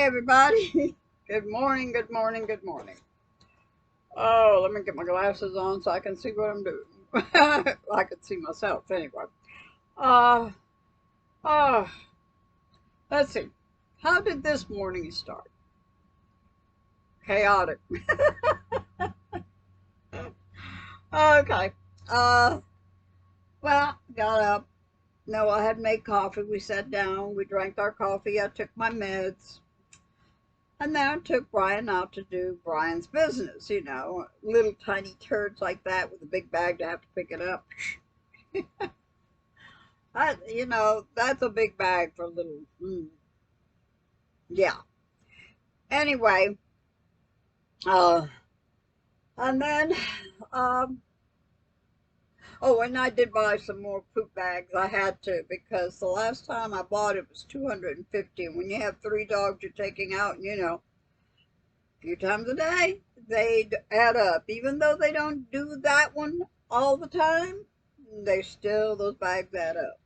everybody. Good morning, good morning, good morning. Oh, let me get my glasses on so I can see what I'm doing. I can see myself anyway. Uh, uh, let's see. How did this morning start? Chaotic. Okay. Uh, well, got up. No, I had made coffee. We sat down. We drank our coffee. I took my meds. And then I took Brian out to do Brian's business, little tiny turds like that with a big bag to have to pick it up. That's a big bag for a little, yeah. Anyway, uh, and then, um, oh, and I did buy some more poop bags. I had to because the last time I bought it was 250. And when you have 3 dogs you're taking out, a few times a day, they add up. Even though they don't do that one all the time, those bags add up.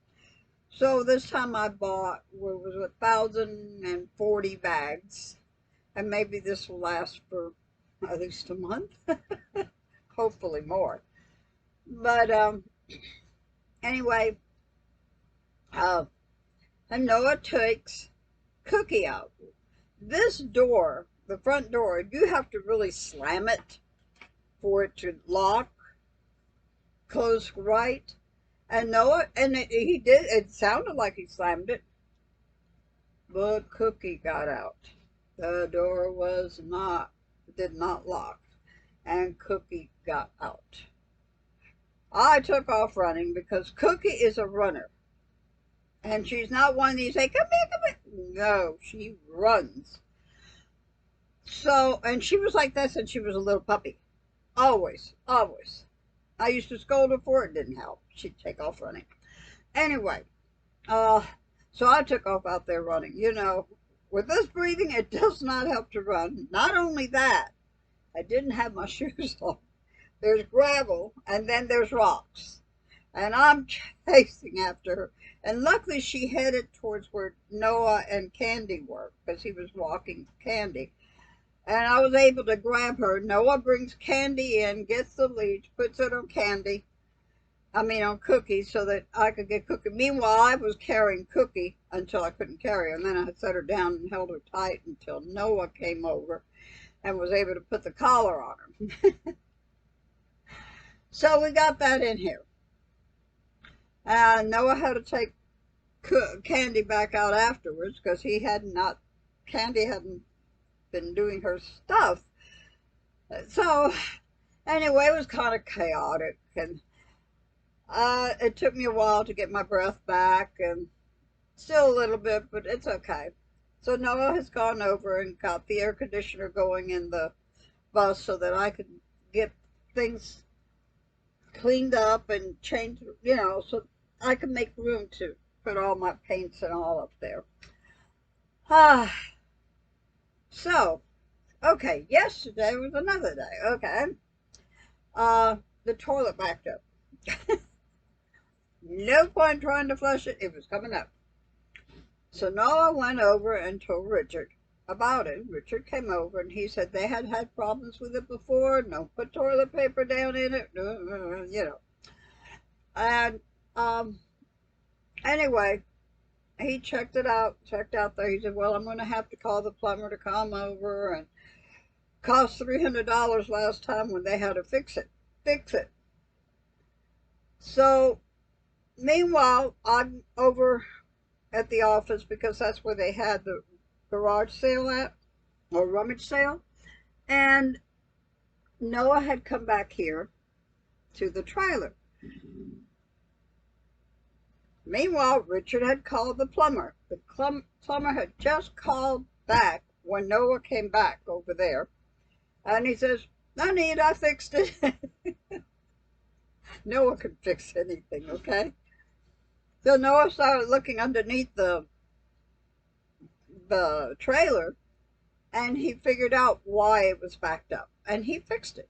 So this time I bought, what was it, 1,040 bags. And maybe this will last for at least a month. Hopefully more. But anyway, and Noah takes Cookie out. This door, the front door, you have to really slam it for it to lock, close right. And Noah, and he did, it sounded like he slammed it, but Cookie got out. The door did not lock, and Cookie got out. I took off running because Cookie is a runner. And she's not one of these, say, come here, come here. No, she runs. So, and she was like that since she was a little puppy. Always, always. I used to scold her for it. Didn't help. She'd take off running. Anyway, so I took off out there running. With this breathing, it does not help to run. Not only that, I didn't have my shoes on. There's gravel, and then there's rocks. And I'm chasing after her. And luckily, she headed towards where Noah and Candy were, because he was walking Candy. And I was able to grab her. Noah brings Candy in, gets the leash, puts it on on Cookie, so that I could get Cookie. Meanwhile, I was carrying Cookie until I couldn't carry her. And then I set her down and held her tight until Noah came over and was able to put the collar on her. So we got that in here. Noah had to take Candy back out afterwards because Candy hadn't been doing her stuff. So anyway, it was kind of chaotic, and it took me a while to get my breath back, and still a little bit, but it's okay. So Noah has gone over and got the air conditioner going in the bus so that I could get things cleaned up and changed, so I can make room to put all my paints and all up there. So, okay, yesterday was another day, okay. The toilet backed up. No point trying to flush it, it was coming up. So Noah went over and told Richard about it. Richard came over and he said they had problems with it before. Don't put toilet paper down in it, And anyway, he checked out there. He said, well, I'm going to have to call the plumber to come over, and cost $300 last time when they had to fix it. So meanwhile, I'm over at the office because that's where they had the garage sale at, or rummage sale. And Noah had come back here to the trailer. Meanwhile, Richard had called the plumber. The plumber had just called back when Noah came back over there. And he says, no need, I fixed it. Noah could fix anything, okay? So Noah started looking underneath the trailer, and he figured out why it was backed up. And he fixed it.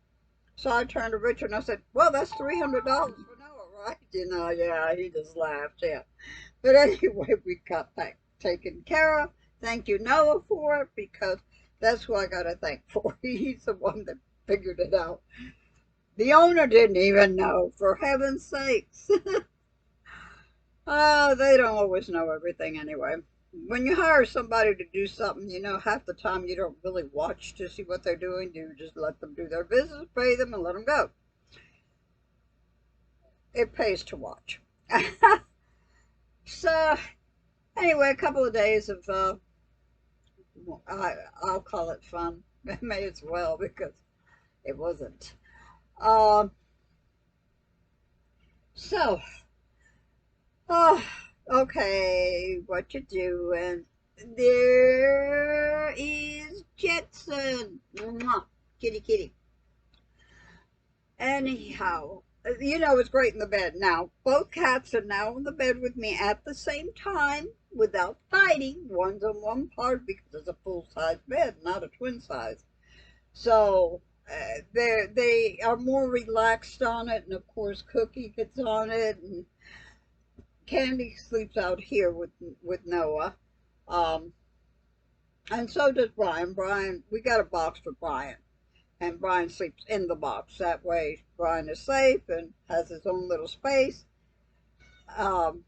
So I turned to Richard and I said, well, that's $300 for Noah, right? Yeah, he just laughed, yeah. But anyway, we got that taken care of. thank you, Noah, for it, because that's who I got to thank for. He's the one that figured it out. The owner didn't even know, for heaven's sakes. Oh, they don't always know everything anyway. When you hire somebody to do something, you know, half the time you don't really watch to see what they're doing. You just let them do their business, pay them, and let them go. It pays to watch. So, anyway, a couple of days of, I'll call it fun. May as well, because it wasn't. Um, so, oh, okay, what you doing? There is Jetson. Mwah. Kitty, kitty. Anyhow, you know it's great in the bed. Now, both cats are now in the bed with me at the same time without fighting. One's on one part because it's a full-size bed, not a twin size. So they are more relaxed on it, and of course Cookie gets on it, and Candy sleeps out here with Noah, um, and so does Brian. Brian, we got a box for Brian, and Brian sleeps in the box. That way, Brian is safe and has his own little space, um,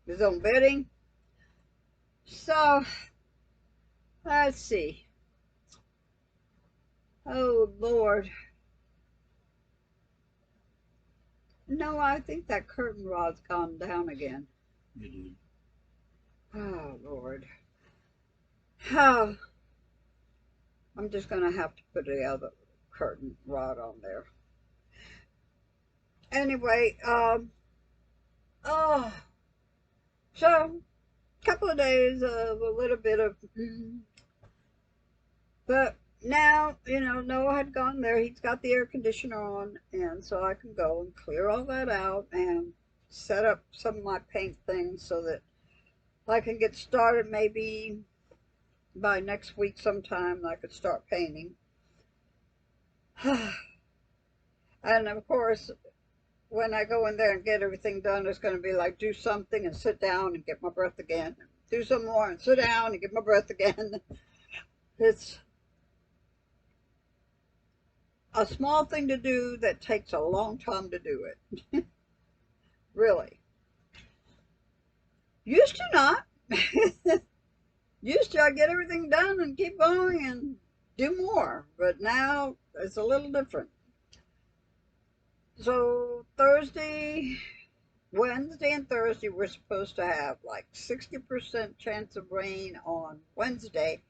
his own bedding. So let's see. Oh Lord, no, I think that curtain rod's gone down again. Mm-hmm. Oh Lord. Oh, I'm just gonna have to put the other curtain rod on there. Anyway, oh, so a couple of days of a little bit of, but now, you know, Noah had gone there. He's got the air conditioner on, and so I can go and clear all that out and set up some of my paint things so that I can get started maybe by next week sometime. I could start painting. And of course, when I go in there and get everything done, it's going to be like do something and sit down and get my breath again. Do some more and sit down and get my breath again. It's a small thing to do that takes a long time to do it. Really. Used to not. Used to I get everything done and keep going and do more. But now it's a little different. So Thursday, Wednesday and Thursday, we're supposed to have like 60% chance of rain on Wednesday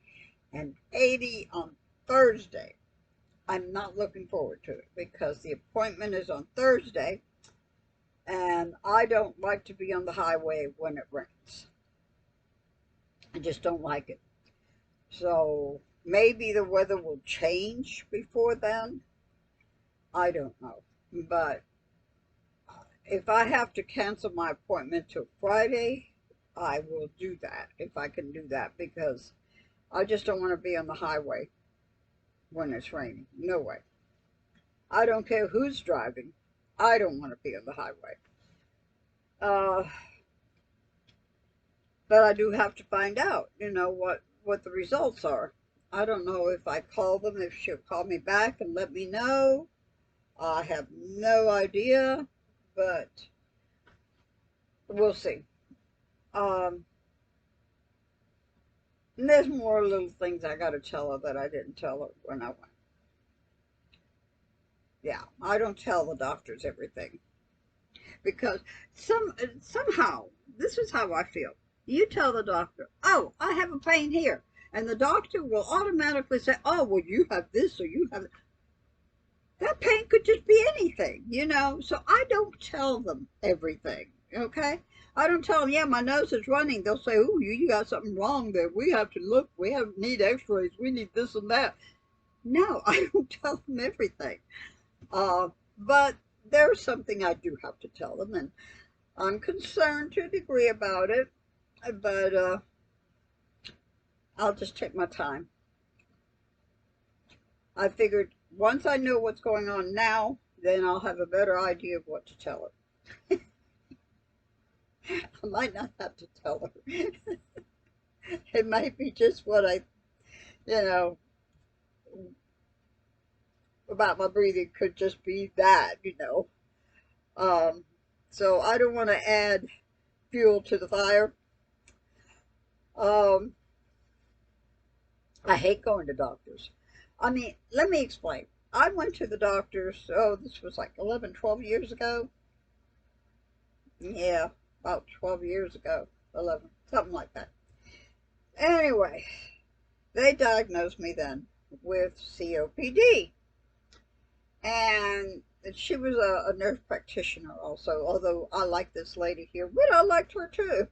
and 80 on Thursday. I'm not looking forward to it because the appointment is on Thursday, and I don't like to be on the highway when it rains. I just don't like it. So maybe the weather will change before then. I don't know. But if I have to cancel my appointment till Friday, I will do that if I can do that, because I just don't want to be on the highway when it's raining. No way. I don't care who's driving. I don't want to be on the highway. Uh, but I do have to find out, you know, what the results are. I don't know if I call them, if she'll call me back and let me know. I have no idea, but we'll see. Um, and there's more little things I got to tell her that I didn't tell her when I went. Yeah, I don't tell the doctors everything because somehow this is how I feel. You tell the doctor, "Oh, I have a pain here," and the doctor will automatically say, "Oh, well, you have this or you have that." Pain could just be anything, you know. So I don't tell them everything. Okay, I don't tell them, "Yeah, my nose is running." They'll say, "Oh, you got something wrong there. We have to look. We need X-rays. We need this and that." No, I don't tell them everything. But there's something I do have to tell them, and I'm concerned to a degree about it, but I'll just take my time. I figured once I know what's going on now, then I'll have a better idea of what to tell her. I might not have to tell her. It might be just what you know, about my breathing could just be that. Um, so I don't want to add fuel to the fire. Um, I hate going to doctors. I mean, let me explain. I went to the doctors, oh, this was like 11, 12 years ago. Yeah, about 12 years ago, 11, something like that. Anyway, they diagnosed me then with COPD. And she was a nurse practitioner also, although I like this lady here, but I liked her too.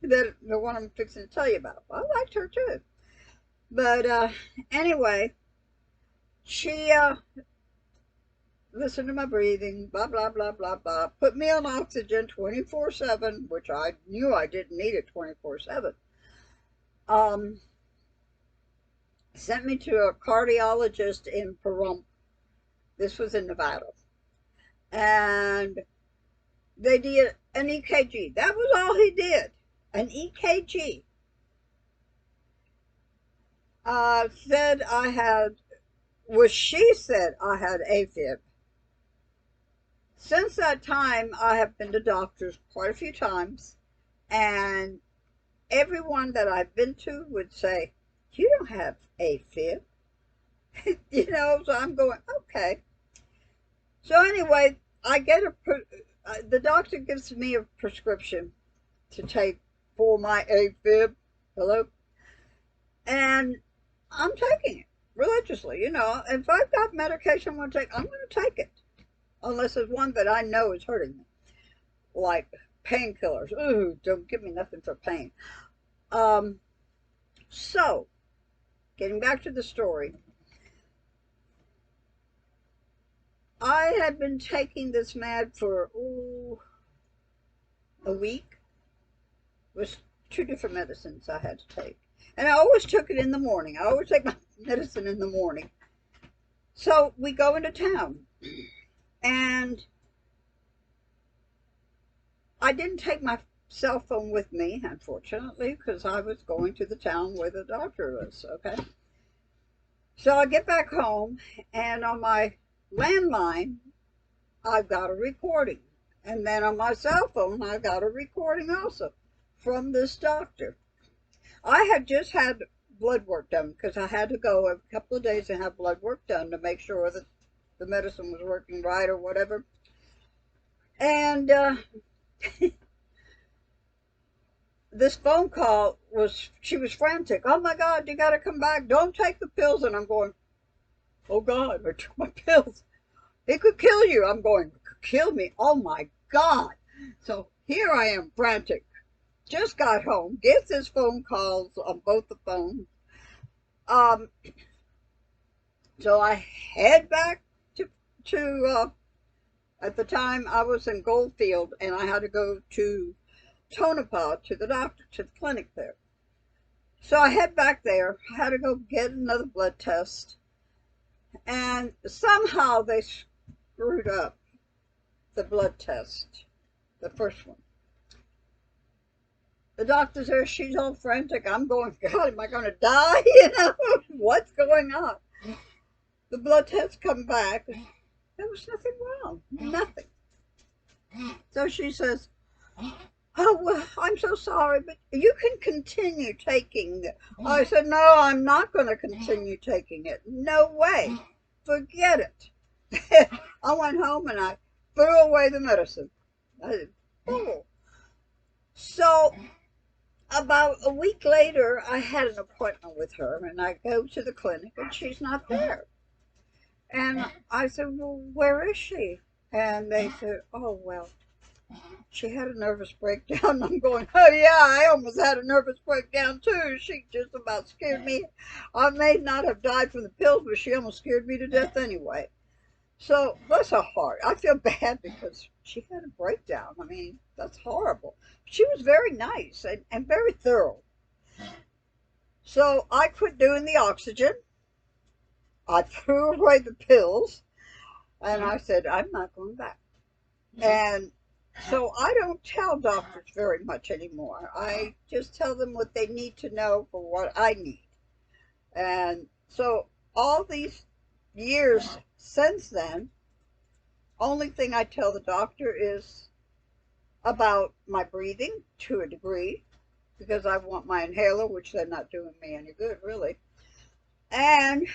The one I'm fixing to tell you about. I liked her too. But anyway, she listened to my breathing, blah, blah, blah, blah, blah, put me on oxygen 24/7, which I knew I didn't need it 24/7. Um, Sent me to a cardiologist in Pahrump. This was in Nevada. And they did an EKG. That was all he did. An EKG. Said I had, she said I had AFib. Since that time, I have been to doctors quite a few times, and everyone that I've been to would say, you don't have AFib. So I'm going, okay. So anyway, I get the doctor gives me a prescription to take for my AFib. Hello? And I'm taking it religiously. If I've got medication I want to take, I'm going to take it. Unless it's one that I know is hurting me. Like painkillers. Ooh, don't give me nothing for pain. So, getting back to the story. I had been taking this med for, a week. It was 2 different medicines I had to take. And I always took it in the morning. I always take my medicine in the morning. So we go into town. And I didn't take my cell phone with me, unfortunately, because I was going to the town where the doctor was, okay? So I get back home, and on my landline, I've got a recording. And then on my cell phone, I've got a recording also from this doctor. I had just had blood work done because I had to go a couple of days and have blood work done to make sure that the medicine was working right or whatever. And this phone call she was frantic. Oh my God, you got to come back. Don't take the pills. And I'm going, oh God, I took my pills. It could kill you. I'm going, kill me. Oh my God. So here I am, frantic. Just got home, gets his phone calls on both the phones. So I head back to at the time I was in Goldfield, and I had to go to Tonopah to the doctor, to the clinic there. So I head back there. I had to go get another blood test, and somehow they screwed up the blood test, the first one. The doctor's there, she's all frantic. I'm going, God, am I going to die? What's going on? The blood test come back. There was nothing wrong. Nothing. So she says, oh, well, I'm so sorry, but you can continue taking it. I said, no, I'm not going to continue taking it. No way. Forget it. I went home and I threw away the medicine. I said, oh. So about a week later, I had an appointment with her, and I go to the clinic, and she's not there. And I said, well, where is she? And they said, oh, well, she had a nervous breakdown. I'm going, oh, yeah, I almost had a nervous breakdown, too. She just about scared me. I may not have died from the pills, but she almost scared me to death anyway. So, bless her heart. I feel bad because she had a breakdown. I mean, that's horrible. She was very nice and very thorough. So, I quit doing the oxygen. I threw away the pills. And I said, I'm not going back. And So I don't tell doctors very much anymore. I just tell them what they need to know for what I need. And so all these years since then, only thing I tell the doctor is about my breathing to a degree, because I want my inhaler, which they're not doing me any good, really, and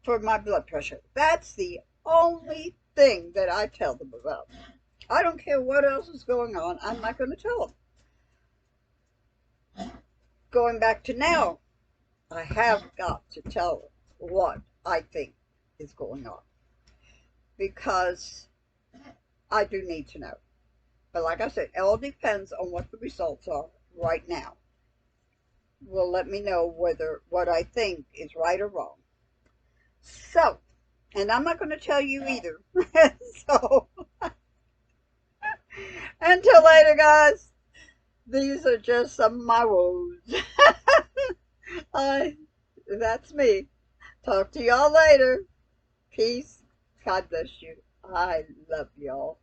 for my blood pressure. That's the only thing that I tell them about. I don't care what else is going on. I'm not going to tell them. Going back to now, I have got to tell them what I think is going on, because I do need to know. But like I said, it all depends on what the results are right now. Will let me know whether what I think is right or wrong. So, and I'm not going to tell you either. So, until later, guys. These are just some of my woes. I, that's me. Talk to y'all later. Peace. God bless you. I love y'all.